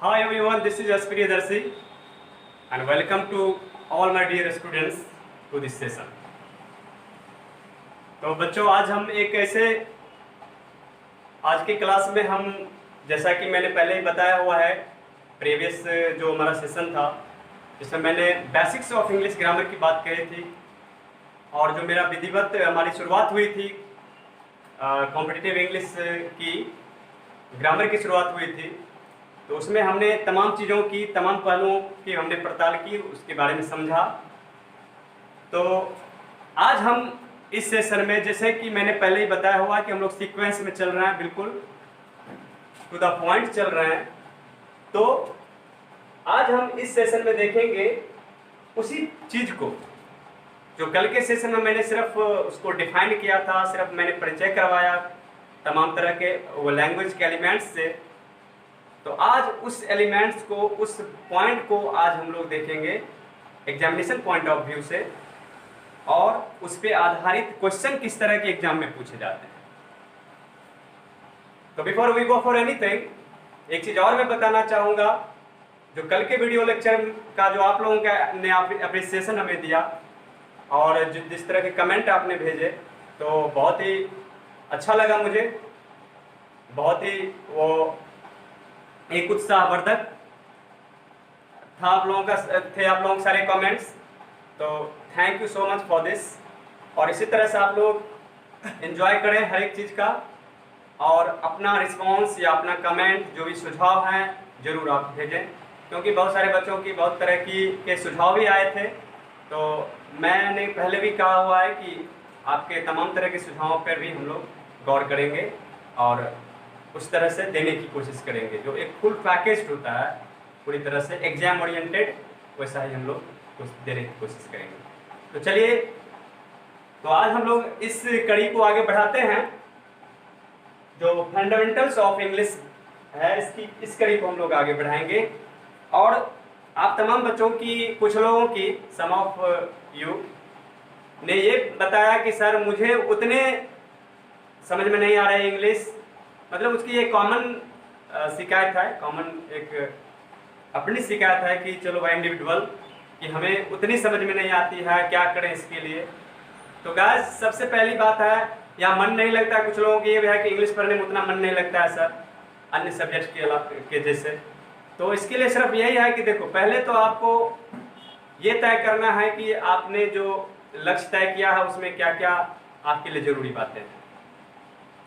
Hi everyone, this is Aspiri Darsi and welcome to all my dear students to this session. तो बच्चों आज हम एक ऐसे आज की क्लास में हम जैसा कि मैंने पहले ही बताया हुआ है प्रीवियस जो हमारा सेशन था जिसमें मैंने बेसिक्स ऑफ इंग्लिश ग्रामर की बात कही थी और जो मेरा विधिवत हमारी शुरुआत हुई थी कॉम्पिटिटिव इंग्लिश की ग्रामर की शुरुआत हुई थी तो उसमें हमने तमाम चीज़ों की तमाम पहलुओं की हमने पड़ताल की, उसके बारे में समझा। तो आज हम इस सेशन में जैसे कि मैंने पहले ही बताया हुआ कि हम लोग सीक्वेंस में चल रहे हैं, बिल्कुल टू द पॉइंट चल रहे हैं। तो आज हम इस सेशन में देखेंगे उसी चीज़ को जो कल के सेशन में मैंने सिर्फ उसको डिफाइन किया था, सिर्फ मैंने परिचय करवाया तमाम तरह के वो लैंग्वेज के एलिमेंट्स से। तो आज उस एलिमेंट्स को, उस पॉइंट को आज हम लोग देखेंगे एग्जामिनेशन पॉइंट ऑफ व्यू से और उस पर आधारित क्वेश्चन किस तरह के एग्जाम में पूछे जाते हैं। तो before we go for anything एक चीज़ और मैं बताना चाहूँगा, जो कल के वीडियो लेक्चर का जो आप लोगों का ने अप्रिसिएशन हमें दिया और जिस तरह के कमेंट आपने भेजे तो बहुत ही अच्छा लगा मुझे, बहुत ही वो एक उत्साहवर्धक था आप लोगों के सारे कमेंट्स। तो thank you so much for this और इसी तरह से आप लोग एंजॉय करें हर एक चीज़ का और अपना रिस्पांस या अपना कमेंट जो भी सुझाव हैं ज़रूर आप भेजें, क्योंकि बहुत सारे बच्चों की बहुत तरह के सुझाव भी आए थे। तो मैंने पहले भी कहा हुआ है कि आपके तमाम तरह के सुझावों पर भी हम लोग गौर करेंगे और उस तरह से देने की कोशिश करेंगे। जो एक फुल पैकेज होता है पूरी तरह से एग्जाम ओरिएंटेड, वैसा ही हम लोग कुछ देने की कोशिश करेंगे। तो चलिए, तो आज हम लोग इस कड़ी को आगे बढ़ाते हैं। जो फंडामेंटल्स ऑफ इंग्लिश है इस कड़ी को हम लोग आगे बढ़ाएंगे और आप तमाम बच्चों की, कुछ लोगों की, सम ऑफ यू ने ये बताया कि सर मुझे उतने समझ में नहीं आ रहा है इंग्लिश, मतलब उसकी एक कॉमन शिकायत है, कॉमन एक अपनी शिकायत है कि चलो भाई इंडिविजुअल कि हमें उतनी समझ में नहीं आती है, क्या करें इसके लिए। तो गाइस सबसे पहली बात है, यहाँ मन नहीं लगता है कुछ लोगों की, ये भी है कि इंग्लिश पढ़ने में उतना मन नहीं लगता है सर अन्य सब्जेक्ट के अलावा के जैसे। तो इसके लिए सिर्फ यही है कि देखो, पहले तो आपको ये तय करना है कि आपने जो लक्ष्य तय किया है उसमें क्या क्या आपके लिए ज़रूरी बातें हैं।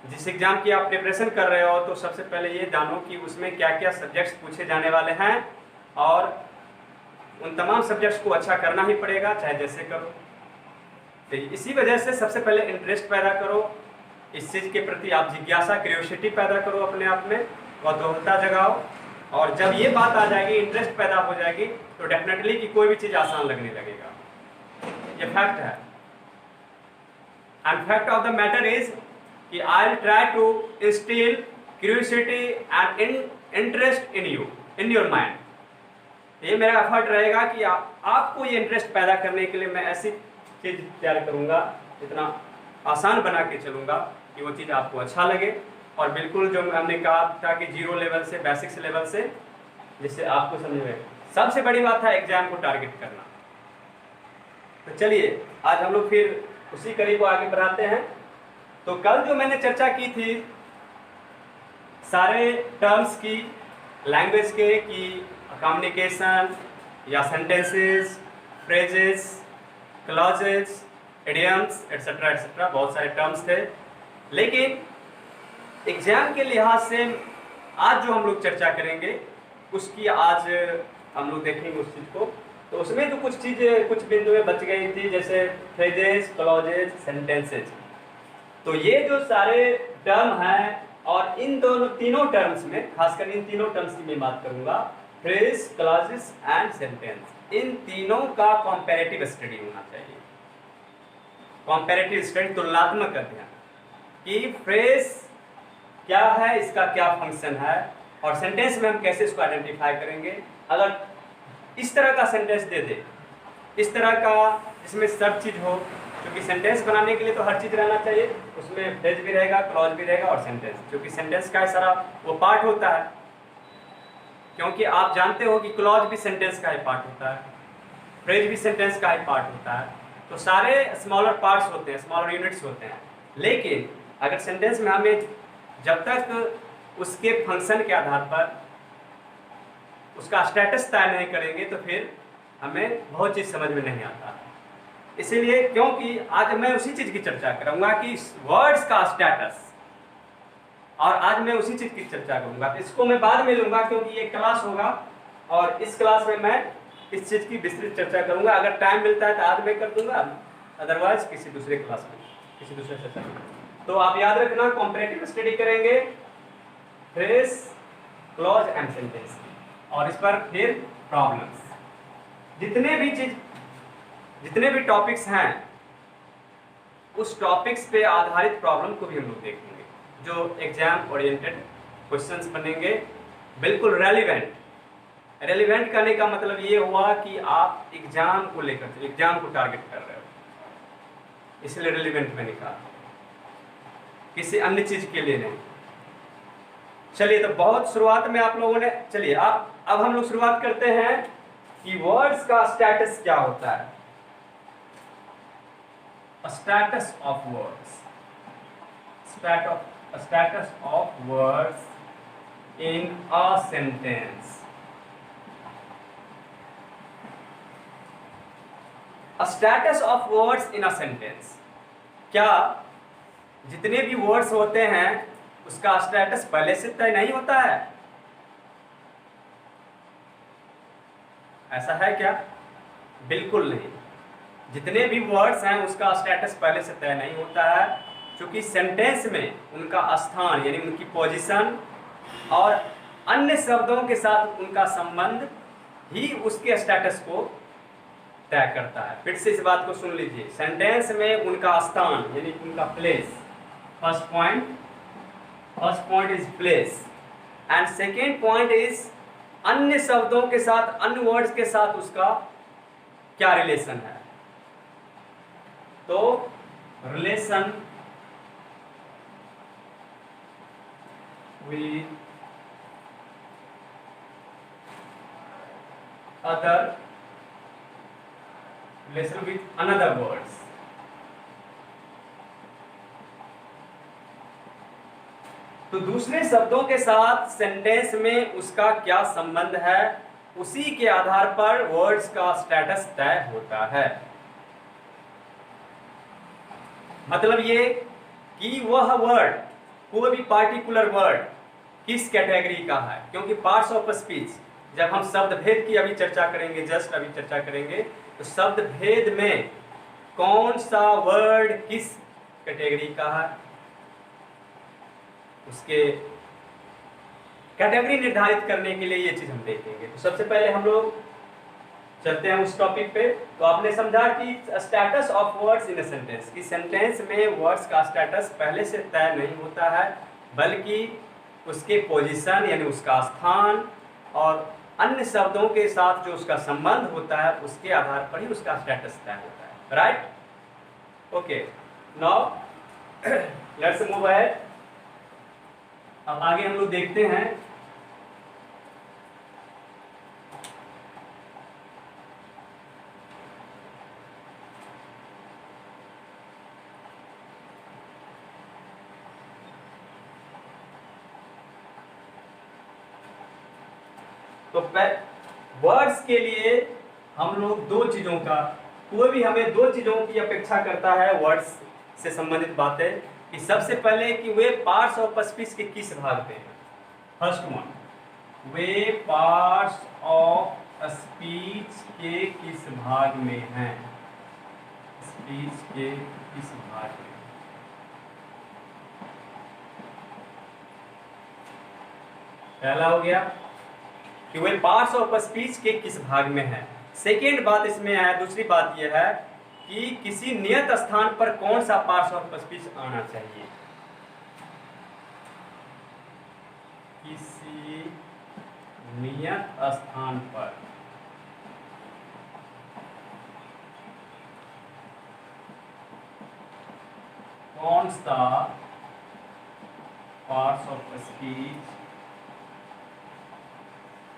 जिस एग्ज़ाम की आप प्रिपरेशन कर रहे हो तो सबसे पहले ये जानो कि उसमें क्या क्या सब्जेक्ट्स पूछे जाने वाले हैं और उन तमाम सब्जेक्ट्स को अच्छा करना ही पड़ेगा चाहे जैसे करो। तो इसी वजह से सबसे पहले इंटरेस्ट पैदा करो, इस चीज़ के प्रति आप जिज्ञासा, क्यूरियोसिटी पैदा करो अपने आप में, कौतूहलता जगाओ। और जब ये बात आ जाएगी, इंटरेस्ट पैदा हो जाएगी, तो डेफिनेटली कि कोई भी चीज़ आसान लगने लगेगा। ये फैक्ट है। And fact of the matter is कि I will try to instil curiosity and interest in you, in your mind. ये मेरा एफर्ट रहेगा कि आपको ये इंटरेस्ट पैदा करने के लिए मैं ऐसी चीज़ तैयार करूँगा, इतना आसान बना के चलूँगा कि वो चीज़ आपको अच्छा लगे और बिल्कुल जो हमने कहा था कि जीरो लेवल से, बेसिक्स लेवल से, जिससे आपको समझ में। सबसे बड़ी बात है एग्जाम को टारगेट करना। तो चलिए आज हम लोग फिर उसी कड़ी को आगे बढ़ाते हैं। तो कल जो मैंने चर्चा की थी सारे टर्म्स की, लैंग्वेज के, कि कम्युनिकेशन या sentences, phrases, clauses, idioms etcetera etcetera, बहुत सारे टर्म्स थे। लेकिन एग्जाम के लिहाज से आज जो हम लोग चर्चा करेंगे उसकी आज हम लोग देखेंगे उस चीज़ को। तो उसमें जो कुछ चीज़ें, कुछ बिंदुएं बच गई थी, जैसे फ्रेजेस, क्लॉजेस, सेंटेंसेस। तो ये जो सारे टर्म हैं और इन दोनों तीनों टर्म्स में, खासकर इन तीनों टर्म्स की मैं बात करूंगा, फ्रेज, क्लॉजेस एंड सेंटेंस, इन तीनों का कंपैरेटिव स्टडी होना चाहिए। कंपैरेटिव स्टडी, तुलनात्मक अध्ययन कि फ्रेज क्या है, इसका क्या फंक्शन है और सेंटेंस में हम कैसे इसको आइडेंटिफाई करेंगे। अगर इस तरह का सेंटेंस दे दे, इस तरह का जिसमें सब चीज़ हो, क्योंकि सेंटेंस बनाने के लिए तो हर चीज़ रहना चाहिए, उसमें फ्रेज भी रहेगा, क्लॉज भी रहेगा और सेंटेंस, क्योंकि सेंटेंस का सारा वो पार्ट होता है। क्योंकि आप जानते हो कि क्लॉज भी सेंटेंस का ही पार्ट होता है, फ्रेज भी सेंटेंस का ही पार्ट होता है, तो सारे स्मॉलर पार्ट्स होते हैं, स्मॉलर यूनिट्स होते हैं। लेकिन अगर सेंटेंस में हमें जब तक उसके फंक्शन के आधार पर उसका स्टेटस तय नहीं करेंगे तो फिर हमें बहुत चीज़ समझ में नहीं आता। इसीलिए क्योंकि आज मैं उसी चीज़ की चर्चा करूंगा कि वर्ड्स का स्टेटस, और आज मैं उसी चीज़ की चर्चा करूंगा। इसको मैं बाद में लूंगा क्योंकि ये क्लास होगा और इस क्लास में मैं इस चीज़ की विस्तृत चर्चा करूंगा। अगर टाइम मिलता है तो आज मैं कर दूंगा, अदरवाइज किसी दूसरे क्लास में, किसी दूसरे सेशन में। तो आप याद रखना, कॉम्परेटिव स्टडी करेंगे फ्रेज, क्लॉज एंड सेंटेंस, और इस पर फिर प्रॉब्लम्स, जितने भी टॉपिक्स हैं उस टॉपिक्स पे आधारित प्रॉब्लम को भी हम लोग देखेंगे, जो एग्जाम ओरिएंटेड क्वेश्चंस बनेंगे, बिल्कुल रेलिवेंट करने का मतलब ये हुआ कि आप एग्जाम को लेकर, एग्जाम को टारगेट कर रहे हो, इसलिए रेलिवेंट मैंने कहा, किसी अन्य चीज के लिए नहीं। चलिए, तो बहुत शुरुआत में आप लोगों ने, चलिए अब हम लोग शुरुआत करते हैं कि वर्ड्स का स्टेटस क्या होता है। Status of words, status of words in a sentence. Status of words in a sentence, क्या जितने भी वर्ड्स होते हैं उसका स्टेटस पहले से तय नहीं होता है? ऐसा है क्या? बिल्कुल नहीं। जितने भी वर्ड्स हैं उसका स्टेटस पहले से तय नहीं होता है, क्योंकि सेंटेंस में उनका स्थान यानी उनकी पोजीशन और अन्य शब्दों के साथ उनका संबंध ही उसके स्टेटस को तय करता है। फिर से इस बात को सुन लीजिए, सेंटेंस में उनका स्थान यानी उनका place, first point is place, and second point is अन्य शब्दों के साथ, अन्य वर्ड्स के साथ उसका क्या रिलेशन है। तो relation with other, relation with another words. तो दूसरे शब्दों के साथ सेंटेंस में उसका क्या संबंध है, उसी के आधार पर वर्ड्स का स्टेटस तय होता है। मतलब ये कि वह वर्ड, कोई भी पार्टिकुलर वर्ड किस कैटेगरी का है, क्योंकि पार्ट्स ऑफ स्पीच, जब हम शब्द भेद की अभी चर्चा करेंगे, जस्ट अभी चर्चा करेंगे, तो शब्द भेद में कौन सा वर्ड किस कैटेगरी का है, उसके कैटेगरी निर्धारित करने के लिए ये चीज हम देखेंगे। तो सबसे पहले हम लोग चलते हैं उस टॉपिक पे। तो आपने समझा कि status of words in a sentence, कि सेंटेंस में वर्ड्स का स्टेटस पहले से तय नहीं होता है, बल्कि उसके पोजीशन यानी उसका स्थान और अन्य शब्दों के साथ जो उसका संबंध होता है उसके आधार पर ही उसका स्टेटस तय होता है। Right? Okay, now let's move ahead. अब आगे हम लोग देखते हैं तो वर्ड्स के लिए हम लोग दो चीजों का, कोई भी हमें दो चीजों की अपेक्षा करता है वर्ड्स से संबंधित बातें, कि सबसे पहले कि वे पार्ट्स ऑफ स्पीच के किस भाग में हैं। First one, way parts of speech के किस भाग में हैं, स्पीच के किस भाग में। पहला हो गया कि वे पार्ट्स ऑफ स्पीच के किस भाग में है। सेकेंड बात इसमें है, दूसरी बात यह है कि किसी नियत स्थान पर कौन सा पार्ट्स ऑफ स्पीच आना चाहिए। किसी नियत स्थान पर कौन सा पार्ट्स ऑफ स्पीच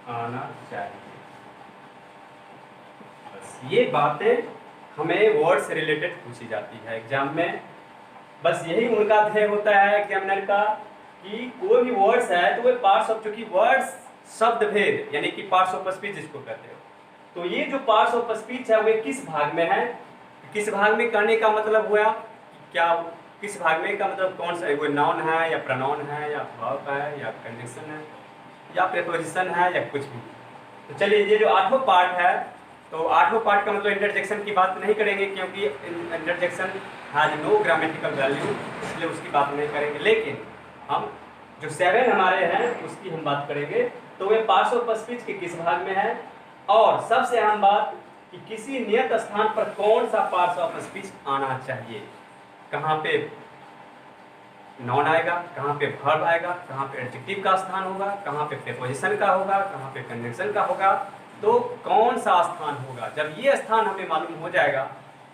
आना चाहिए। बस ये बातें हमें वर्ड से रिलेटेड पूछी जाती है एग्जाम में। बस यही उनका ध्येय होता है एग्जामिनर का कि कोई भी वर्ड्स है तो वे पार्ट्स ऑफ, चूंकि वर्ड्स शब्द भेद यानी कि पार्ट्स ऑफ स्पीच जिसको कहते हो, तो ये जो पार्ट्स ऑफ स्पीच है वे किस भाग में है, किस भाग में करने का मतलब हुआ क्या, किस भाग में का मतलब कौन सा, वो नाउन है या प्रोनाउन है या वर्ब है या कंडीशन है या प्रीपोजिशन है या कुछ भी। तो चलिए ये जो आठों पार्ट है, तो आठों पार्ट का मतलब इंटरजेक्शन की बात नहीं करेंगे क्योंकि interjection has no grammatical value, इसलिए उसकी बात नहीं करेंगे। लेकिन हम जो 7 हमारे हैं उसकी हम बात करेंगे। तो वे पार्ट्स ऑफ स्पीच के किस भाग में है, और सबसे अहम बात कि किसी नियत स्थान पर कौन सा पार्ट्स ऑफ स्पीच आना चाहिए, कहाँ पे नॉन आएगा, कहाँ पे वर्ब आएगा, कहाँ पे एडजेक्टिव का स्थान होगा, कहाँ पे प्रीपोजिशन का होगा, कहाँ पे कंजंक्शन का होगा, तो कौन सा स्थान होगा। जब ये स्थान हमें मालूम हो जाएगा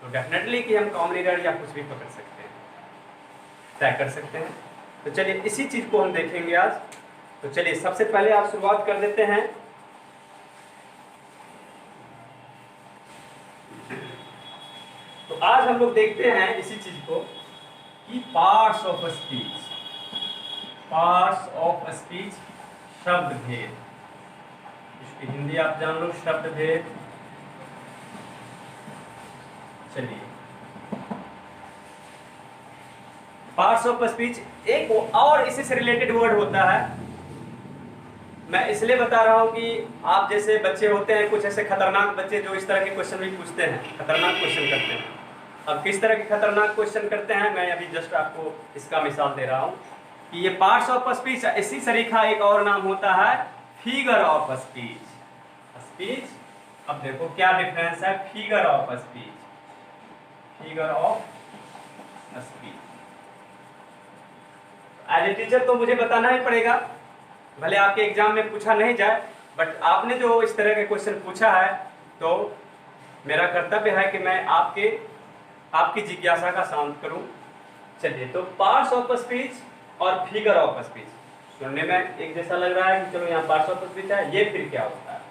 तो डेफिनेटली कि हम कॉमन एरर या कुछ भी पकड़ सकते हैं, तय कर सकते हैं। तो चलिए इसी चीज को हम देखेंगे आज। तो चलिए सबसे पहले आप शुरुआत कर देते हैं। तो आज हम लोग देखते हैं इसी चीज को कि parts of speech, parts of speech शब्द भेद, इसकी हिंदी आप जान लो शब्द भेद। चलिए पार्ट्स ऑफ स्पीच एक और इसी से रिलेटेड वर्ड होता है। मैं इसलिए बता रहा हूं कि आप जैसे बच्चे होते हैं कुछ ऐसे खतरनाक बच्चे जो इस तरह के क्वेश्चन भी पूछते हैं, खतरनाक क्वेश्चन करते हैं। अब किस तरह के खतरनाक क्वेश्चन करते हैं मैं अभी जस्ट आपको इसका मिसाल दे रहा हूं कि ये पार्ट्स ऑफ स्पीच, इसी सरीखा एक और नाम होता है फिगर ऑफ स्पीच। स्पीच, अब देखो क्या डिफरेंस है figure of speech, figure of speech. As a teacher तो मुझे बताना ही पड़ेगा, भले आपके एग्जाम में पूछा नहीं जाए, बट आपने जो इस तरह के क्वेश्चन पूछा है तो मेरा कर्तव्य है कि मैं आपकी जिज्ञासा का शांत करूं। चलिए तो पार्ट्स ऑफ स्पीच और फिगर ऑफ स्पीच सुनने में एक जैसा लग रहा है कि चलो यहाँ पार्ट्स ऑफ स्पीच है, ये फिर क्या होता है।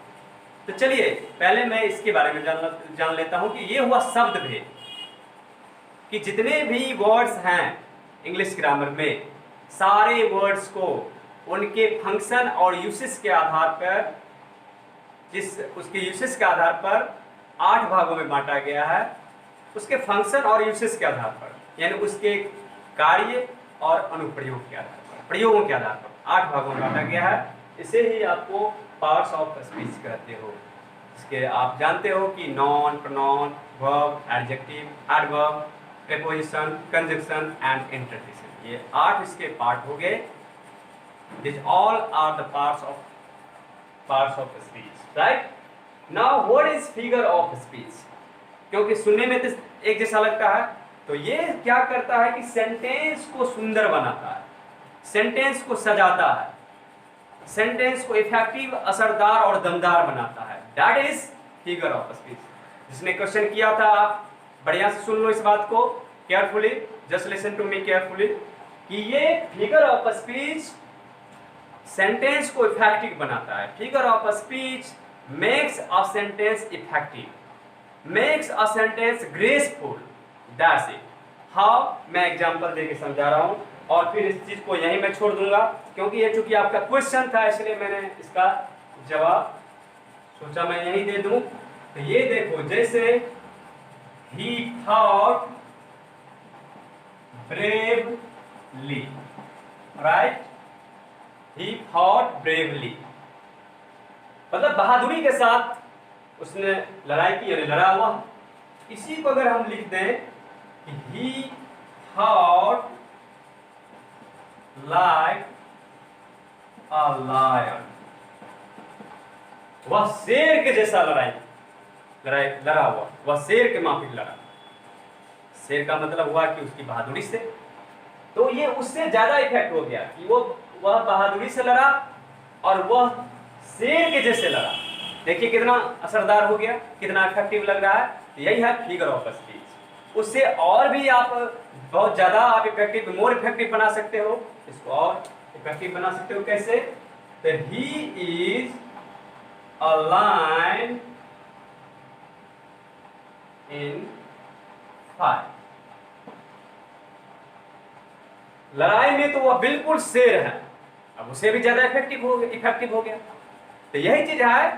तो चलिए पहले मैं इसके बारे में जान लेता हूं कि ये हुआ शब्द भेद, कि जितने भी वर्ड्स हैं इंग्लिश ग्रामर में, सारे वर्ड्स को उनके फंक्शन और यूसेज के आधार पर, उसके यूसेज के आधार पर 8 भागों में बांटा गया है। उसके फंक्शन और यूसेज के आधार पर, यानी उसके कार्य और अनुप्रयोग के आधार पर, प्रयोगों के आधार पर 8 भागों में बांटा गया है। इसे ही आपको पार्ट्स ऑफ स्पीच कहते हो। इसके आप जानते हो कि non, pronoun, verb, adjective, adverb, preposition, conjunction and interjection, ये 8 इसके पार्ट हो गए। These all are the parts of speech, right? Now what is figure of speech? क्योंकि सुनने में तो एक जैसा लगता है, तो ये क्या करता है कि सेंटेंस को सुंदर बनाता है, सेंटेंस को सजाता है, सेंटेंस को इफेक्टिव, असरदार और दमदार बनाता है। That is figure of speech। जिसने क्वेश्चन किया था आप बढ़िया से सुन लो इस बात को carefully, just listen to me carefully, कि ये फिगर ऑफ स्पीच सेंटेंस को इफेक्टिव बनाता है। Figure of speech makes a sentence effective, makes a sentence graceful. That's it. How, मैं एग्जांपल देके समझा रहा हूं और फिर इस चीज को यहीं मैं छोड़ दूंगा क्योंकि ये चूंकि आपका क्वेश्चन था इसलिए मैंने इसका जवाब सोचा मैं यहीं दे दूं। तो ये देखो, जैसे ही थॉट ब्रेवली, राइट, ही थॉट ब्रेवली, मतलब बहादुरी के साथ उसने लड़ाई की, यानी लड़ा हुआ। इसी को अगर हम लिख दें कि he thought like a lion, वह शेर के जैसा लड़ा हुआ, वह शेर के माफिक लड़ा। शेर का मतलब हुआ कि उसकी बहादुरी से, तो ये उससे ज्यादा इफेक्ट हो गया कि वह बहादुरी से लड़ा और वह शेर के जैसे लड़ा। देखिए कितना असरदार हो गया, कितना इफेक्टिव लग रहा है। यही है फिगर ऑफ स्पीच। उससे और भी आप बहुत ज्यादा आप इफेक्टिव, मोर इफेक्टिव बना सकते हो, इसको और इफेक्टिव बना सकते हो। कैसे? तो he is a lion in fight। लड़ाई में तो वह बिल्कुल शेर है, अब उसे भी ज्यादा इफेक्टिव हो गया। तो यही चीज है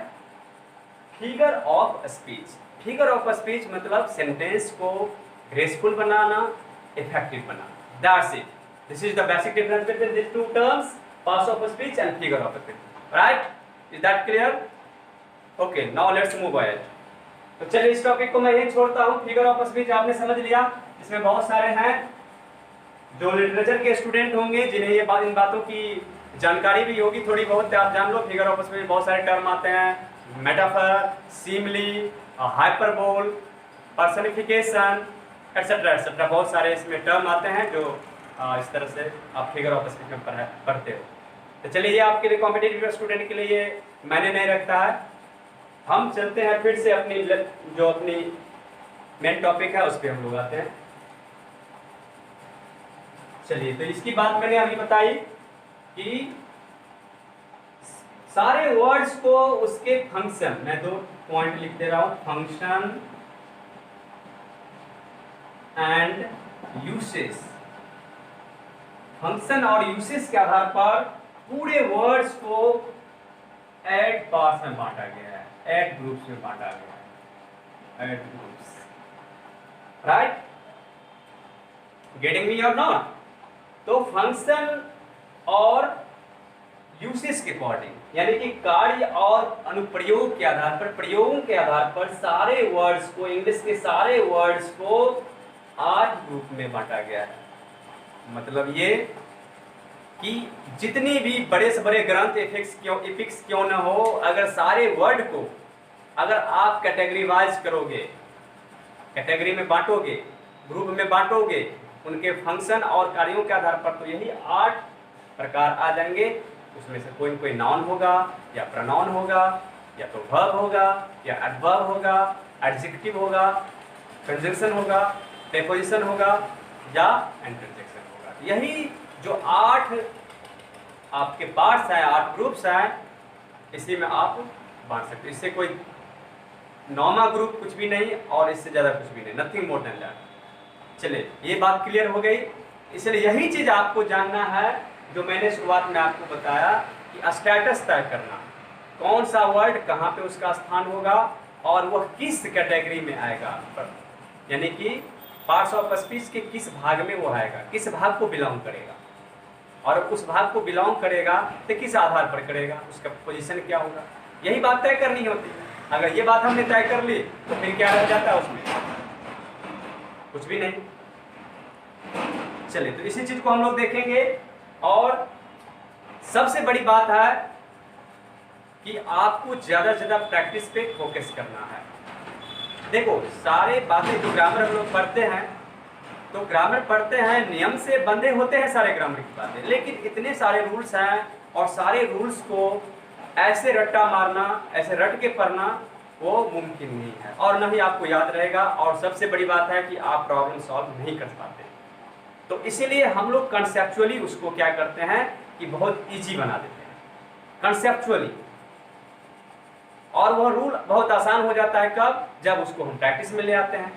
figure of speech. Figure of speech मतलब सेंटेंस को ग्रेसफुल बनाना, इफेक्टिव बनाना। That's it. This is the basic difference between this two terms, parts of speech and figure of speech. Right, is that clear? Okay, now let's move ahead. तो चलिए इस topic को मैं यहीं छोड़ता हूं। फिगर ऑफ स्पीच आपने समझ लिया, इसमें बहुत सारे हैं जो लिटरेचर के स्टूडेंट होंगे जिन्हें ये इन बातों की जानकारी भी होगी थोड़ी बहुत, आप जान लो। फिगर ऑफ स्पीच में बहुत सारे टर्म आते हैं, metaphor, simile, hyperbole, personification, etcetera etcetera. बहुत सारे इसमें टर्म आते हैं जो इस तरह से आप फिगर ऑफ स्पीच में पढ़ते हो। तो चलिए, ये आपके लिए कॉम्पिटिटिव स्टूडेंट के लिए ये मैंने नहीं रखता है। हम चलते हैं फिर से अपनी मेन टॉपिक है उस पर हम लोग आते हैं। चलिए, तो इसकी बात मैंने अभी बताई कि सारे वर्ड्स को उसके फंक्शन, मैं 2 पॉइंट लिख दे रहा हूं, फंक्शन एंड यूसेज। फंक्शन और यूसेज के आधार पर पूरे वर्ड्स को 8 पार्ट्स में बांटा गया है, 8 ग्रुप्स में बांटा गया है, 8 ग्रुप्स। राइट, गेटिंग मी और नॉट? तो फंक्शन और यूसेज के अकॉर्डिंग, यानी कि कार्य और अनुप्रयोग के आधार पर, प्रयोगों के आधार पर सारे वर्ड्स को, इंग्लिश के सारे वर्ड्स को 8 ग्रुप में बांटा गया है। मतलब ये कि जितनी भी बड़े से बड़े ग्रंथ एपिक्स क्यों न हो, अगर सारे वर्ड को अगर आप कैटेगरी वाइज करोगे, कैटेगरी में बांटोगे, ग्रुप में बांटोगे, उनके फंक्शन और कार्यों के आधार पर, तो यही 8 प्रकार आ जाएंगे। उसमें से कोई न कोई नाउन होगा, या प्रोनाउन होगा, या तो वर्ब होगा, या एडवर्ब होगा, एडजेक्टिव होगा, कंजंक्शन होगा, प्रीपोजिशन होगा, या इंटरजेक्शन होगा। यही जो 8 आपके पार्ट्स हैं, 8 ग्रुप्स हैं, इसी में आप बांट सकते हो। इससे कोई 9वां ग्रुप कुछ भी नहीं और इससे ज़्यादा कुछ भी नहीं, नथिंग मोर देन दैट। चलिए, ये बात क्लियर हो गई। इसलिए यही चीज़ आपको जानना है जो मैंने शुरुआत में आपको बताया कि स्टेटस तय करना, कौन सा वर्ड कहाँ पे उसका स्थान होगा और वह किस कैटेगरी में आएगा, यानी कि पार्ट्स ऑफ स्पीच के किस भाग में वो आएगा, किस भाग को बिलोंग करेगा, और उस भाग को बिलोंग करेगा तो किस आधार पर करेगा, उसका पोजीशन क्या होगा, यही बात तय करनी होती है। अगर ये बात हमने तय कर ली तो फिर क्या रह जाता है उसमें? कुछ भी नहीं। चलिए, तो इसी चीज को हम लोग देखेंगे। और सबसे बड़ी बात है कि आपको ज्यादा से ज्यादा प्रैक्टिस पे फोकस करना है। देखो, सारे बातें जो ग्रामर हम लोग पढ़ते हैं, तो ग्रामर पढ़ते हैं, नियम से बंधे होते हैं सारे ग्रामर की बातें, लेकिन इतने सारे रूल्स हैं और सारे रूल्स को ऐसे रट्टा मारना, ऐसे रट के पढ़ना वो मुमकिन नहीं है, और न ही आपको याद रहेगा। और सबसे बड़ी बात है कि आप प्रॉब्लम सॉल्व नहीं कर पाते। तो इसीलिए हम लोग कंसेप्चुअली उसको क्या करते हैं कि बहुत इजी बना देते हैं कंसेप्चुअली, और वह रूल बहुत आसान हो जाता है कब? जब उसको हम प्रैक्टिस में ले आते हैं।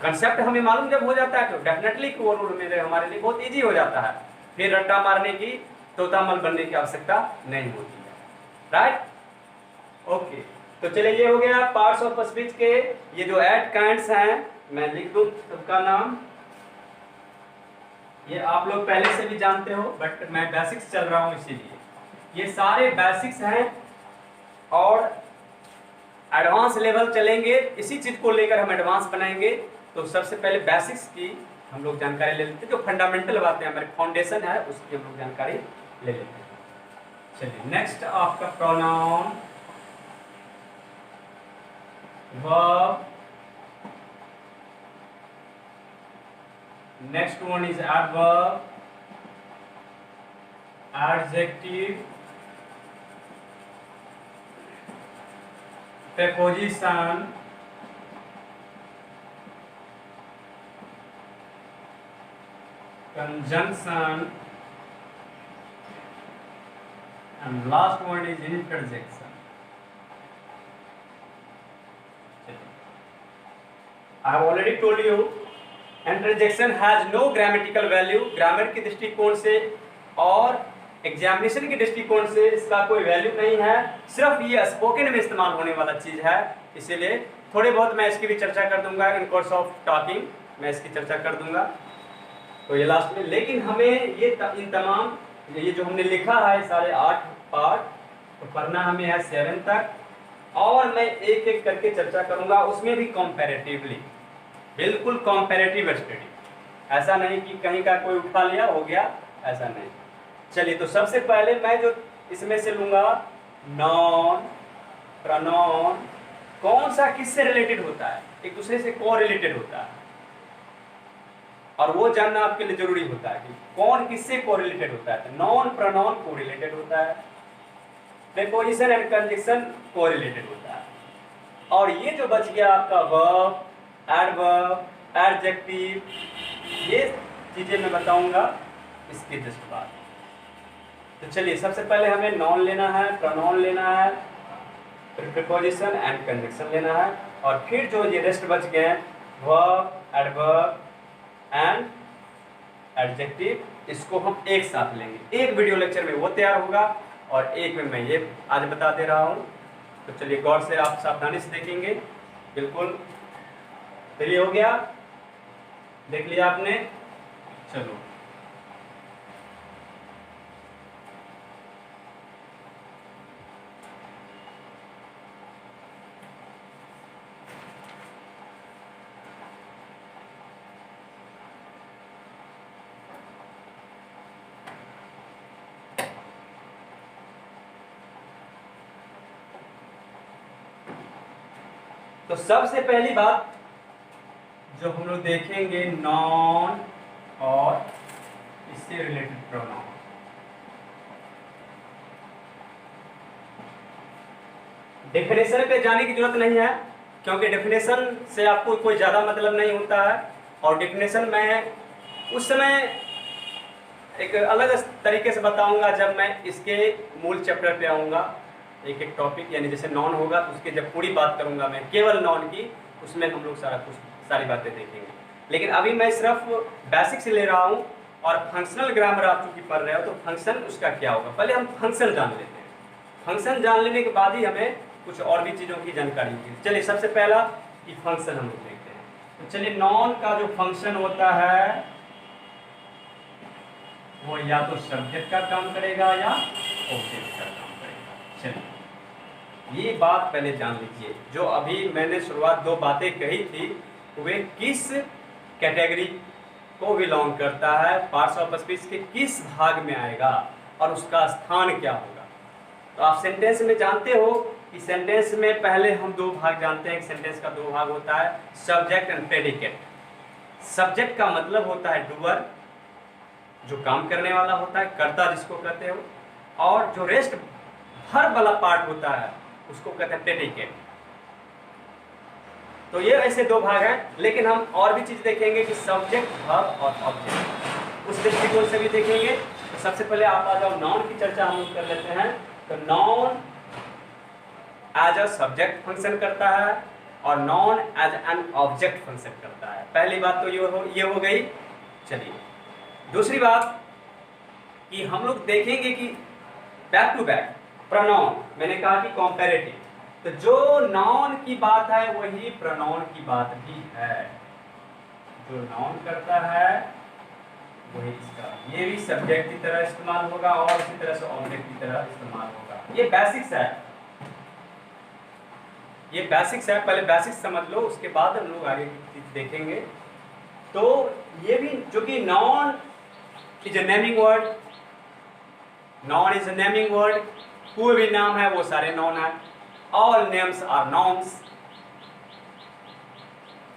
कंसेप्ट हमें मालूम जब हो जाता है तो डेफिनेटली वो रूल मेरे हमारे लिए बहुत इजी हो जाता है, फिर रट्टा मारने की, तोतामल बनने की आवश्यकता नहीं होती है। Right, okay. तो चलिए, ये हो गया पार्ट्स ऑफ स्पीच के ये जो 8 काइंड्स हैं, मैं लिख दूं सबका नाम। ये आप लोग पहले से भी जानते हो, बट मैं बेसिक्स चल रहा हूं इसीलिए। ये सारे बेसिक्स हैं और एडवांस लेवल चलेंगे, इसी चीज को लेकर हम एडवांस बनाएंगे। तो सबसे पहले बेसिक्स की हम लोग जानकारी ले लेते हैं, जो फंडामेंटल बातें हमारे फाउंडेशन है उसकी हम लोग जानकारी ले लेते हैं। चलिए, नेक्स्ट आपका pronoun, verb, next one is adverb, adjective, preposition, conjunction and last word is interjection. I have already told you interjection has no grammatical value. Grammar की दृष्टिकोण से और एग्जामिनेशन के दृष्टिकोण से इसका कोई वैल्यू नहीं है, सिर्फ ये स्पोकन में इस्तेमाल होने वाला चीज है। इसीलिए थोड़े बहुत मैं इसकी भी चर्चा कर दूंगा इन कोर्स ऑफ टॉकिंग, मैं इसकी चर्चा कर दूंगा तो ये लास्ट में। लेकिन हमें ये इन तमाम ये जो हमने लिखा है सारे 8 पार्ट तो पढ़ना हमें है 7 तक, और मैं एक एक करके चर्चा करूंगा, उसमें भी कंपैरेटिवली, बिल्कुल कंपैरेटिव स्टडी, ऐसा नहीं कि कहीं का कोई उठा लिया हो गया, ऐसा नहीं। चलिए तो सबसे पहले मैं जो इसमें से लूंगा नॉन, प्रोनाउन, कौन सा किससे रिलेटेड होता है, एक दूसरे से कोरिलेटेड होता है, और वो जानना आपके लिए जरूरी होता है कि कौन किससे कोरिलेटेड होता है। नॉन प्रोनाउन कोरिलेटेड होता है, प्रीपोजिशन एंड कंजंक्शन कोरिलेटेड होता है, और ये जो बच गया आपका वर्ब, एडवर्ब, एडजेक्टिव, ये चीजें मैं बताऊंगा इसके जस्ट बाद। तो चलिए सबसे पहले हमें नॉन लेना है, प्रोनाउन लेना है, प्रीपोजिशन एंड कंजंक्शन लेना है, और फिर जो ये रेस्ट बच गए वर्ब, एडवर्ब एंड एडजेक्टिव, इसको हम एक साथ लेंगे। एक वीडियो लेक्चर में वो तैयार होगा और एक में मैं ये आज बता दे रहा हूँ। तो चलिए गौर से आप सावधानी से देखेंगे, बिल्कुल। तो ये हो गया, देख लिया आपने। चलो तो सबसे पहली बात जो हम लोग देखेंगे नॉन और इससे रिलेटेड प्रोनाउन। डेफिनेशन पे जाने की जरूरत नहीं है, क्योंकि डेफिनेशन से आपको कोई ज़्यादा मतलब नहीं होता है, और डेफिनेशन मैं उस समय एक अलग तरीके से बताऊंगा जब मैं इसके मूल चैप्टर पे आऊँगा। एक एक टॉपिक, यानी जैसे नॉन होगा तो उसके जब पूरी बात करूंगा मैं केवल नॉन की, उसमें हम लोग सारी बातें देखेंगे। लेकिन अभी मैं सिर्फ बेसिक से ले रहा हूँ, और फंक्शनल ग्रामर आप चूंकि पढ़ रहे हो तो फंक्शन उसका क्या होगा, पहले हम फंक्शन जान लेते हैं। फंक्शन जान लेने के बाद ही हमें कुछ और भी चीज़ों की जानकारी होगी। चलिए सबसे पहला कि फंक्शन हम लोग देखते हैं। तो चलिए नॉन का जो फंक्शन होता है वो या तो सब्जेक्ट का काम करेगा या ऑब्जेक्ट का काम करेगा। चलिए ये बात पहले जान लीजिए, जो अभी मैंने शुरुआत 2 बातें कही थी वे किस कैटेगरी को बिलोंग करता है, पार्ट्स ऑफ स्पीच के किस भाग में आएगा और उसका स्थान क्या होगा। तो आप सेंटेंस में जानते हो कि सेंटेंस में पहले हम 2 भाग जानते हैं। सेंटेंस का 2 भाग होता है, सब्जेक्ट एंड प्रेडिकेट। सब्जेक्ट का मतलब होता है डूअर, जो काम करने वाला होता है, कर्ता जिसको कहते हो, और जो रेस्ट हर वाला पार्ट होता है उसको कहते हैं प्रेडिकेट। तो ये ऐसे 2 भाग हैं, लेकिन हम और भी चीज देखेंगे कि सब्जेक्ट, वर्ब और ऑब्जेक्ट, उस दृष्टिकोण से भी देखेंगे। तो सबसे पहले आप आ जाओ, नॉन की चर्चा हम लोग कर लेते हैं। तो noun as a subject function करता है और noun as an object function करता है। पहली बात तो ये हो गई। चलिए दूसरी बात कि हम लोग देखेंगे कि बैक टू बैक प्रोनाउन, मैंने कहा कि कंपैरेटिव, तो जो नाउन की बात है वही प्रोनाउन की बात भी है। जो नाउन करता है वही इसका, ये भी सब्जेक्ट की तरह इस्तेमाल होगा और इसी तरह से ऑब्जेक्ट की तरह इस्तेमाल होगा। ये बेसिक्स है, ये बेसिक्स है, पहले बेसिक्स समझ लो, उसके बाद हम लोग आगे की चीज देखेंगे। तो ये भी, जो कि noun is a naming word, noun is a naming word, कोई भी नाम है वो सारे नाउन है, ऑल नेम्स आर नाउन्स।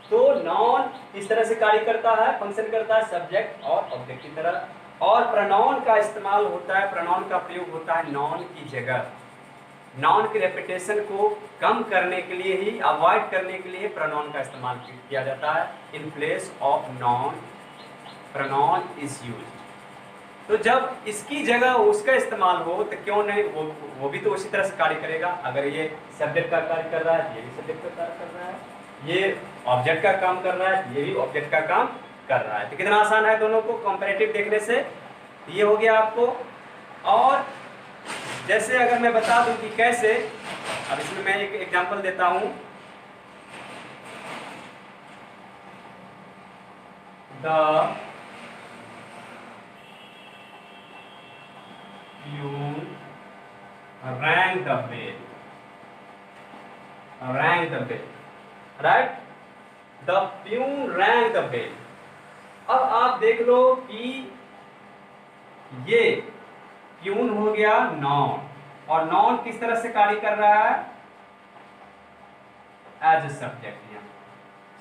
तो नाउन इस तरह से कार्य करता है, फंक्शन करता है सब्जेक्ट और ऑब्जेक्ट की तरह। और प्रोनाउन का इस्तेमाल होता है, प्रोनाउन का प्रयोग होता है नाउन की जगह। नाउन की रेपिटेशन को कम करने के लिए ही, अवॉइड करने के लिए प्रोनाउन का इस्तेमाल किया जाता है। In place of noun pronoun is used. तो जब इसकी जगह उसका इस्तेमाल हो तो क्यों नहीं, वो भी तो उसी तरह से कार्य करेगा। अगर ये सब्जेक्ट का कार्य कर रहा है, ये भी सब्जेक्ट का कार्य कर रहा है, ये ऑब्जेक्ट का काम कर रहा है, ये भी ऑब्जेक्ट का काम कर रहा है। तो कितना आसान है दोनों को कंपैरेटिव देखने से। ये हो गया आपको। और जैसे अगर मैं बता दूं कि कैसे, अब इसमें मैं एक एग्जांपल देता हूं। The peon rang the bell, rang the bell, right? The peon rang the bell। अब आप देख लो कि ये प्यून हो गया नॉन, और नॉन किस तरह से कार्य कर रहा है, एज ए सब्जेक्ट। यहाँ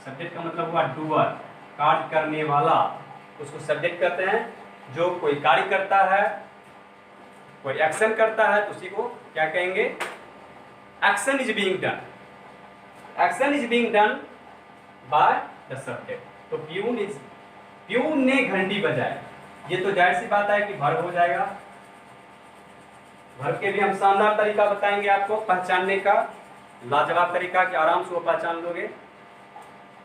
सब्जेक्ट का मतलब हुआ डूअर, कार्य करने वाला, उसको सब्जेक्ट कहते हैं। जो कोई कार्य करता है, कोई एक्शन करता है, तो उसी को क्या कहेंगे, action is being done, action is being done by the subject. तो प्यून ने घंटी बजाई, ये तो जाहिर सी बात है कि वर्ब हो जाएगा। वर्ब के भी हम शानदार तरीका बताएंगे आपको पहचानने का, लाजवाब तरीका कि आराम से वो पहचान लोगे।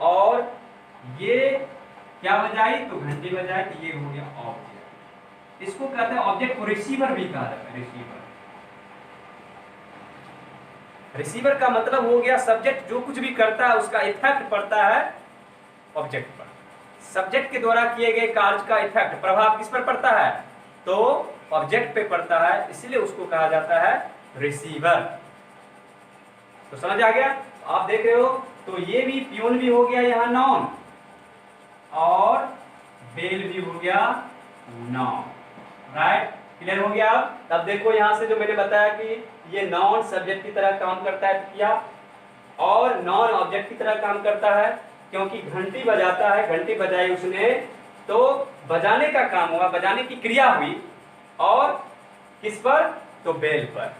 और ये क्या बजाई, तो घंटी बजाई, तो ये हो गया ऑब्जेक्ट। इसको कहते हैं ऑब्जेक्ट को रिसीवर भी कहा जाता है। रिसीवर का मतलब हो गया सब्जेक्ट जो कुछ भी करता है उसका इफेक्ट पड़ता है ऑब्जेक्ट पर। सब्जेक्ट के द्वारा किए गए कार्य का इफेक्ट, प्रभाव किस पर पड़ता है, तो ऑब्जेक्ट पे पड़ता है, इसलिए उसको कहा जाता है रिसीवर। तो समझ आ गया। आप देख रहे हो, तो ये भी प्यून भी हो गया यहाँ नॉन, और बेल भी हो गया नॉन, राइट। क्लियर हो गया। तब देखो यहाँ से जो मैंने बताया कि ये नॉन सब्जेक्ट की तरह काम करता है किया, और नॉन ऑब्जेक्ट की तरह काम करता है, क्योंकि घंटी बजाता है, घंटी बजाई उसने, तो बजाने का काम हुआ, बजाने की क्रिया हुई, और किस पर, तो बेल पर।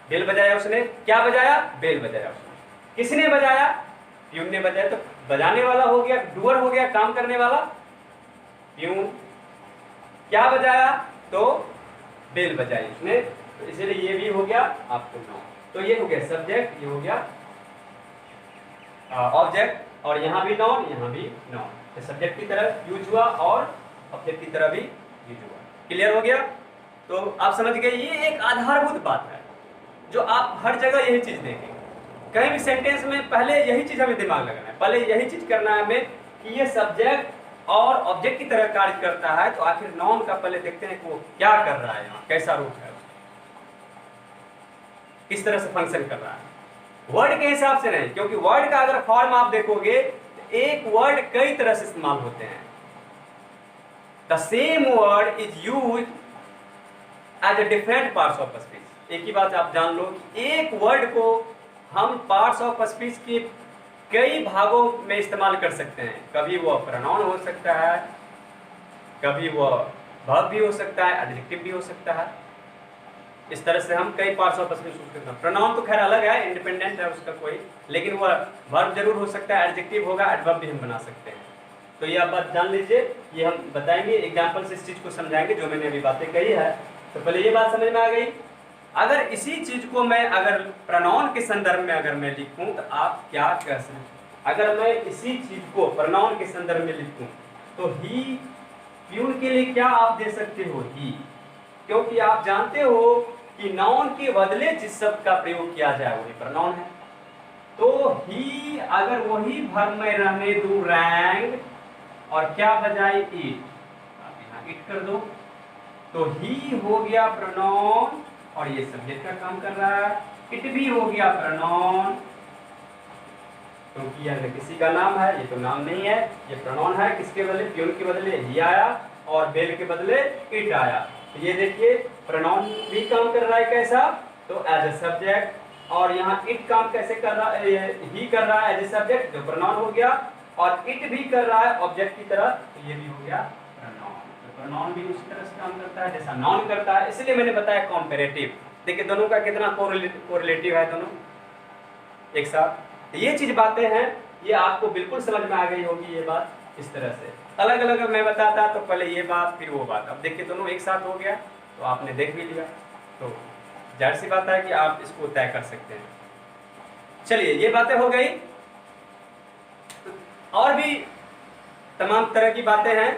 बेल बजाया उसने, क्या बजाया, बेल बजाया उसने। किसने बजाया, प्यून ने बजाया। तो बजाने वाला हो गया, डूअर हो गया, काम करने वाला प्यून। क्या बजाया, तो बेल बजाई उसने, तो इसलिए ये भी हो गया आपको नॉन। तो ये हो गया सब्जेक्ट, ये हो गया ऑब्जेक्ट, और यहाँ भी नॉन, यहाँ भी नॉन। तो सब्जेक्ट की तरह यूज हुआ और ऑब्जेक्ट की तरह भी यूज हुआ। क्लियर हो गया। तो आप समझ गए, ये एक आधारभूत बात है जो आप हर जगह यही चीज देखेंगे। कहीं भी सेंटेंस में पहले यही चीज हमें दिमाग लगाना है, पहले यही चीज करना है हमें कि ये सब्जेक्ट और ऑब्जेक्ट की तरह कार्य करता है, तो आखिर नॉन का पहले देखते हैं कि वो क्या कर रहा है, यहाँ कैसा रूप है, किस तरह से फंक्शन कर रहा है। वर्ड के हिसाब से नहीं, क्योंकि वर्ड का अगर फॉर्म आप देखोगे तो एक वर्ड कई तरह से इस्तेमाल होते हैं। The same word is use as a different parts of speech. एक ही बात आप जान लो कि एक वर्ड को हम पार्ट्स ऑफ स्पीच के कई भागों में इस्तेमाल कर सकते हैं। कभी वो प्रोनाउन हो सकता है, कभी वो वर्ब भी हो सकता है, एडजेक्टिव भी हो सकता है। इस तरह से हम कई पार्ट्स ऑफ स्पीच यूज करते हैं। प्रोनाउन तो खैर अलग है, इंडिपेंडेंट है उसका कोई, लेकिन वो वर्ब जरूर हो सकता है, एडजेक्टिव होगा, एडवर्ब भी हम बना सकते हैं। तो ये आप बात जान लीजिए, ये हम बताएंगे एग्जाम्पल से, इस चीज को समझाएंगे जो मैंने अभी बातें कही है। तो पहले ये बात समझ में आ गई। अगर इसी चीज को मैं अगर प्रोनाउन के संदर्भ में अगर मैं लिखूं तो आप क्या कह सकते हैं। अगर मैं इसी चीज को प्रोनाउन के संदर्भ में लिखूं तो ही, प्यून के लिए क्या आप दे सकते हो, ही, क्योंकि आप जानते हो कि नाउन के बदले जिस शब्द का प्रयोग किया जाए वही प्रोनाउन है। तो ही अगर वही वर्ब में रहने दूं रैंग, और क्या बजाए इट, आप यहाँ इट कर दो, तो ही हो गया प्रोनाउन, और ये सब्जेक्ट का काम कर रहा है। इट भी हो गया प्रोनाउन, क्योंकि यह किसी का नाम है, ये तो नाम नहीं है, ये प्रोनाउन है। किसके बदले, प्यून के बदले ही आया, और बेल के बदले इट आया। तो ये देखिए प्रोनाउन भी काम कर रहा है कैसा, तो एज ए सब्जेक्ट, और यहाँ इट काम कैसे कर रहा है, ही कर रहा है एज ए सब्जेक्ट, जो प्रोनाउन हो गया, और इट भी कर रहा है ऑब्जेक्ट की तरह, तो ये भी हो गया प्रोनाउन। तो प्रोनाउन भी उसी तरह से काम करता है जैसा नाउन करता है, इसलिए मैंने बताया कॉम्पेरेटिव। देखिए दोनों का कितना कोरिलेटिव है, दोनों एक साथ। तो ये चीज बातें हैं, ये आपको बिल्कुल समझ में आ गई होगी ये बात इस तरह से। अलग अलग मैं बताता तो पहले ये बात फिर वो बात, अब देखिए दोनों एक साथ हो गया तो आपने देख भी लिया, तो जाहिर सी बात है कि आप इसको तय कर सकते हैं। चलिए ये बातें हो गई, और भी तमाम तरह की बातें हैं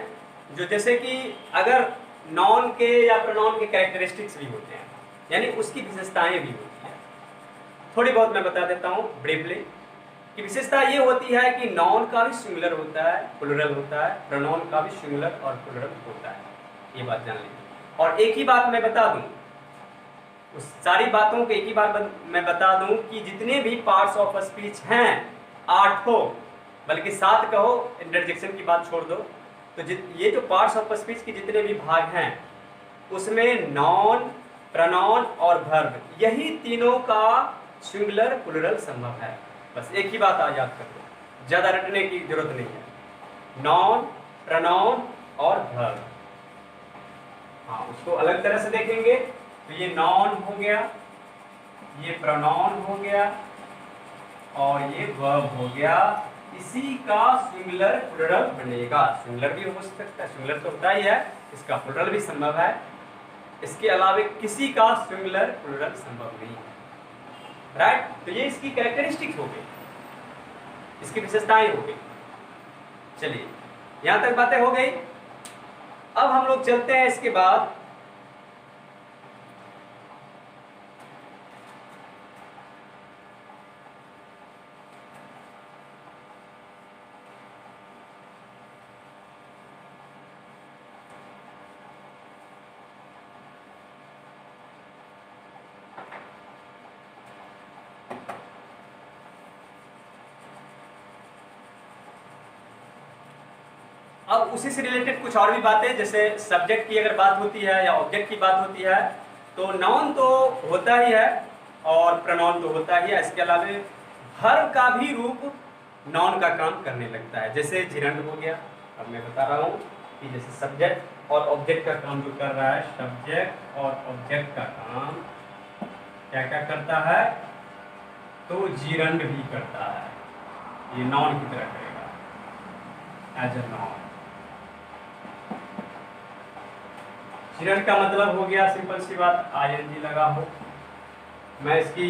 जो जैसे कि अगर नॉन के या प्रोनाउन के कैरेक्टरिस्टिक्स भी होते हैं, यानी उसकी विशेषताएं भी होती हैं। थोड़ी बहुत मैं बता देता हूँ ब्रीफली कि विशेषता ये होती है कि नॉन का भी सिंगुलर होता है, प्लुरल होता है, प्रोनाउन का भी सिंगुलर और प्लुरल होता है, ये बात जान लीजिए। और एक ही बात मैं बता दूं, उस सारी बातों को एक ही बार मैं बता दूं कि जितने भी पार्ट्स ऑफ स्पीच हैं 8 हो, बल्कि 7 कहो, इंटरजेक्शन की बात छोड़ दो, तो ये जो पार्ट्स ऑफ स्पीच के जितने भी भाग हैं उसमें नॉन, प्रोनाउन और वर्ब, यही तीनों का सिंगुलर प्लुरल संभव है। बस एक ही बात आज याद कर लो, ज्यादा रटने की जरूरत नहीं है। नॉन, प्रोनाउन और वर्ब, हाँ उसको अलग तरह से देखेंगे तो ये नॉन हो गया, ये प्रोनाउन हो गया और ये वर्ब हो गया, इसी का सिंगुलर प्लुरल बनेगा। सिंगुलर भी हो सकता है, सिंगुलर तो होता ही है, इसका प्लुरल भी संभव है, इसके अलावा किसी का सिंगुलर प्लुरल संभव नहीं है। राइट, तो ये इसकी कैरेक्टरिस्टिक्स हो गई, इसकी विशेषताएं हो गई। चलिए यहां तक बातें हो गई। अब हम लोग चलते हैं इसके बाद अब उसी से रिलेटेड कुछ और भी बातें, जैसे सब्जेक्ट की अगर बात होती है या ऑब्जेक्ट की बात होती है तो नाउन तो होता ही है और प्रोनाउन तो होता ही है, इसके अलावा वर्ब का भी रूप नाउन का काम करने लगता है। जैसे जिरंड हो गया, अब मैं बता रहा हूँ कि जैसे सब्जेक्ट और ऑब्जेक्ट का काम जो कर रहा है, सब्जेक्ट और ऑब्जेक्ट का काम क्या क्या करता है, तो जिरंड भी करता है, ये नाउन की तरह करेगा एज ए नाउन। जिरंड का मतलब हो गया सिंपल सी बात, आईएनजी लगा हो। मैं इसकी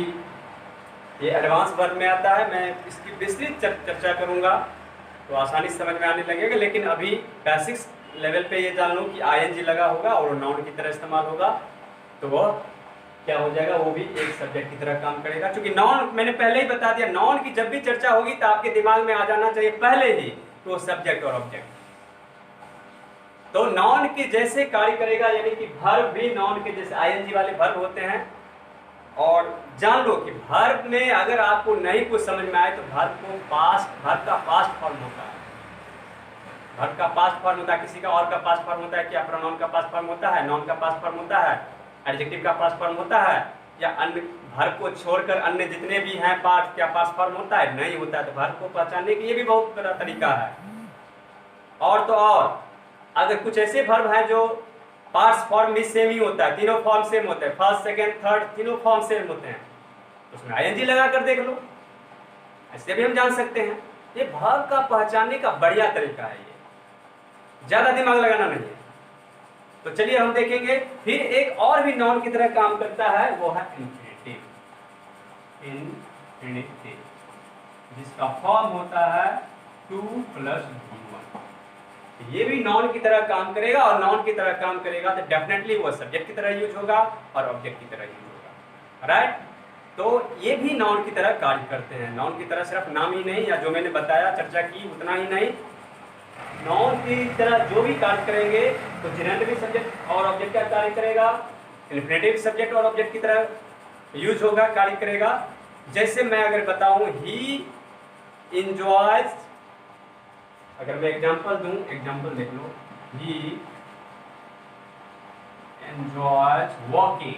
ये एडवांस वर्ग में आता है, मैं इसकी विस्तृत चर्चा करूंगा तो आसानी से समझ में आने लगेगा, लेकिन अभी बेसिक्स लेवल पे ये जान लो कि आईएनजी लगा होगा और नाउन की तरह इस्तेमाल होगा तो वह क्या हो जाएगा, वो भी एक सब्जेक्ट की तरह काम करेगा। क्योंकि नाउन मैंने पहले ही बता दिया, नाउन की जब भी चर्चा होगी तो आपके दिमाग में आ जाना चाहिए पहले ही तो सब्जेक्ट और ऑब्जेक्ट। तो नाउन के जैसे कार्य करेगा, यानी कि वर्ब भी नाउन के जैसे आईएनजी वाले वर्ब होते हैं। और जान लो कि वर्ब में अगर आपको नहीं कुछ समझ में आए तो वर्ब का पास्ट फॉर्म होता है, वर्ब का पास्ट फॉर्म होता है, किसी का और का पास्ट फॉर्म होता है, क्या प्रोनाउन का पास्ट फॉर्म होता है, नाउन का पास्ट फॉर्म होता है, एडजेक्टिव का पास्ट फॉर्म होता है, या अन्य वर्ब को छोड़कर अन्य जितने भी हैं पार्ट क्या पास्ट फॉर्म होता है, नहीं होता है। तो वर्ब को पहचानने के ये भी बहुत बड़ा तरीका है। और तो और अगर कुछ ऐसे वर्ब हैं जो पार्ट्स फॉर्म भी सेम ही होता है, तीनों फॉर्म सेम होते हैं, फर्स्ट सेकंड थर्ड तीनों फॉर्म सेम होते हैं, तो उसमें आईएनजी लगा कर देख लो, ऐसे भी हम जान सकते हैं। ये वर्ब का पहचानने का बढ़िया तरीका है, ये ज्यादा दिमाग लगाना नहीं है। तो चलिए हम देखेंगे। फिर एक और भी नाउन की तरह काम करता है, वो है इन्फिनिटिव। इन्फिनिटिव जिसका फॉर्म होता है 2 + V1, ये भी नाउन की तरह काम करेगा, और नाउन की तरह काम करेगा तो डेफिनेटली वो सब्जेक्ट की तरह यूज होगा और ऑब्जेक्ट की तरह यूज होगा। राइट, तो ये भी नाउन की तरह कार्य करते हैं। नाउन की तरह सिर्फ नाम ही नहीं, या जो मैंने बताया चर्चा की उतना ही नहीं, नाउन की तरह जो भी कार्य करेंगे तो जिरंड भी सब्जेक्ट और ऑब्जेक्ट का कार्य करेगा, इन्फिनिटिव सब्जेक्ट और ऑब्जेक्ट की तरह यूज होगा, कार्य करेगा। जैसे मैं अगर बताऊं ही एंजॉयज, अगर मैं एग्जांपल दूं, एग्जांपल देख लो, ही एंजॉयज वॉकिंग,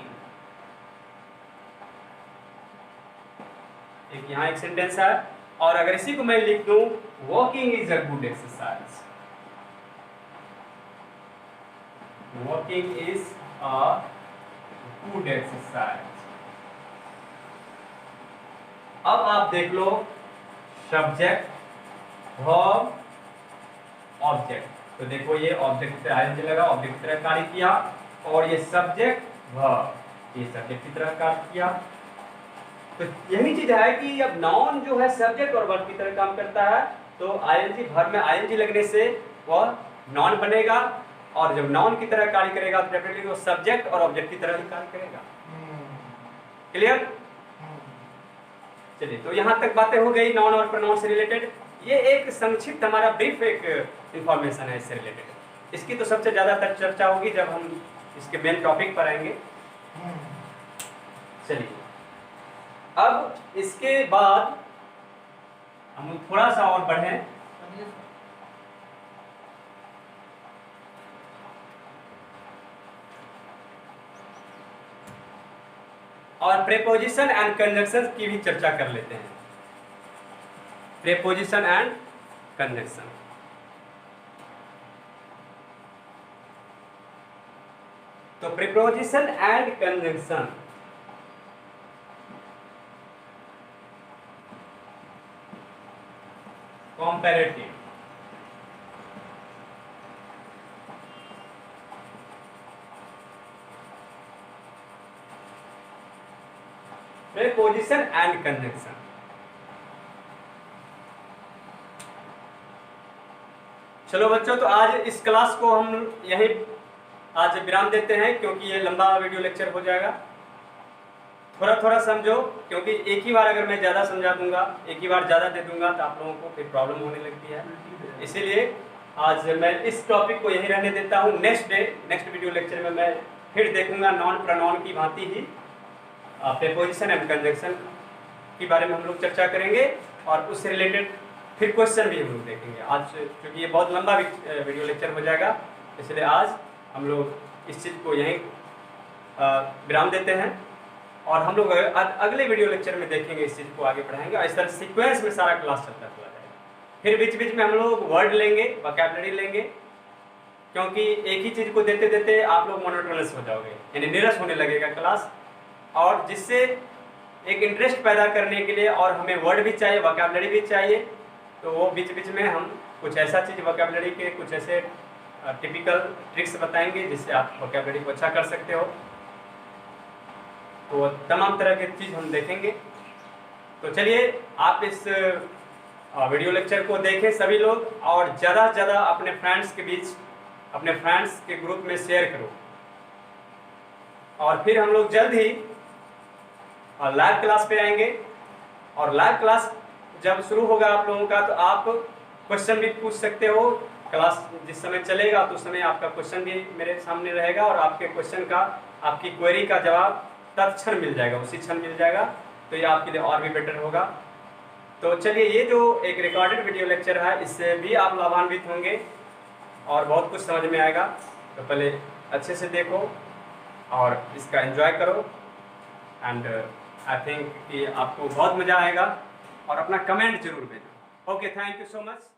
एक यहां एक सेंटेंस है, और अगर इसी को मैं लिख दूं walking is a good exercise, walking is a good exercise. अब आप देख लो सब्जेक्ट, वर्ब, ऑब्जेक्ट, तो देखो ये ऑब्जेक्ट से आईएनजी लगा, ऑब्जेक्ट की तरह कार्य किया, और ये सब्जेक्ट वर्ब, ये सब्जेक्ट की तरह कार्य किया। तो यही चीज है कि अब नाउन जो है सब्जेक्ट और वर्ब की तरह काम करता है, तो आईएनजी वर्ब में आईएनजी लगने से वह नाउन बनेगा, और जब नाउन की तरह कार्य करेगा तो डेफिनेटली वो सब्जेक्ट और ऑब्जेक्ट की तरह ही कार्य करेगा। क्लियर? चलिए, तो यहाँ तक बातें हो गई नाउन और प्रोनाउन से रिलेटेड। ये एक संक्षिप्त हमारा ब्रीफ एक इंफॉर्मेशन है इससे रिलेटेड। इसकी तो सबसे ज़्यादातर चर्चा होगी जब हम इसके मेन टॉपिक पर आएंगे। चलिए, अब इसके बाद हम थोड़ा सा और बढ़ें। और प्रेपोजिशन एंड कंजंक्शन की भी चर्चा कर लेते हैं। प्रेपोजिशन एंड कंजंक्शन, तो preposition and conjunction comparative, preposition and conjunction. चलो बच्चों, तो आज इस क्लास को हम यही आज विराम देते हैं, क्योंकि ये लंबा वीडियो लेक्चर हो जाएगा। थोड़ा थोड़ा समझो, क्योंकि एक ही बार अगर मैं ज़्यादा समझा दूंगा, एक ही बार ज़्यादा दे दूंगा तो आप लोगों को फिर प्रॉब्लम होने लगती है। इसीलिए आज मैं इस टॉपिक को यही रहने देता हूँ। नेक्स्ट वीडियो लेक्चर में मैं फिर देखूंगा नाउन प्रोनाउन की भांति ही प्रेपोजिशन एंड कंजंक्शन के बारे में हम लोग चर्चा करेंगे, और उससे रिलेटेड फिर क्वेश्चन भी हम लोग देखेंगे। आज क्योंकि ये बहुत लंबा वीडियो लेक्चर हो जाएगा, इसलिए आज हम लोग इस चीज़ को यहीं विराम देते हैं, और हम लोग अगले वीडियो लेक्चर में देखेंगे, इस चीज़ को आगे बढ़ाएंगे, और इस तरह सीक्वेंस में सारा क्लास चलता चला जाएगा। फिर बीच बीच में हम लोग वर्ड लेंगे, वोकैबुलरी लेंगे, क्योंकि एक ही चीज़ को देते देते आप लोग मोनोटोनस हो जाओगे, यानी नीरस होने लगेगा क्लास, और जिससे एक इंटरेस्ट पैदा करने के लिए, और हमें वर्ड भी चाहिए, वोकैबुलरी भी चाहिए, तो वो बीच बीच में हम कुछ ऐसा चीज़ वोकैबुलरी के कुछ ऐसे टिपिकल ट्रिक्स बताएंगे जिससे आप वोकैबुलरी को अच्छा कर सकते हो। तो तमाम तरह की चीज़ हम देखेंगे। तो चलिए, आप इस वीडियो लेक्चर को देखें सभी लोग, और ज़्यादा से ज़्यादा अपने फ्रेंड्स के बीच, अपने फ्रेंड्स के ग्रुप में शेयर करो। और फिर हम लोग जल्द ही लाइव क्लास पे आएंगे, और लाइव क्लास जब शुरू होगा आप लोगों का, तो आप क्वेश्चन भी पूछ सकते हो। क्लास जिस समय चलेगा तो उस समय आपका क्वेश्चन भी मेरे सामने रहेगा, और आपके क्वेश्चन का, आपकी क्वेरी का जवाब तत्क्षण मिल जाएगा, उसी क्षण मिल जाएगा। तो ये आपके लिए और भी बेटर होगा। तो चलिए, ये जो एक रिकॉर्डेड वीडियो लेक्चर है, इससे भी आप लाभान्वित होंगे और बहुत कुछ समझ में आएगा। तो पहले अच्छे से देखो और इसका एंजॉय करो, एंड आई थिंक कि आपको बहुत मज़ा आएगा, और अपना कमेंट जरूर भेजो। Okay, thank you so much.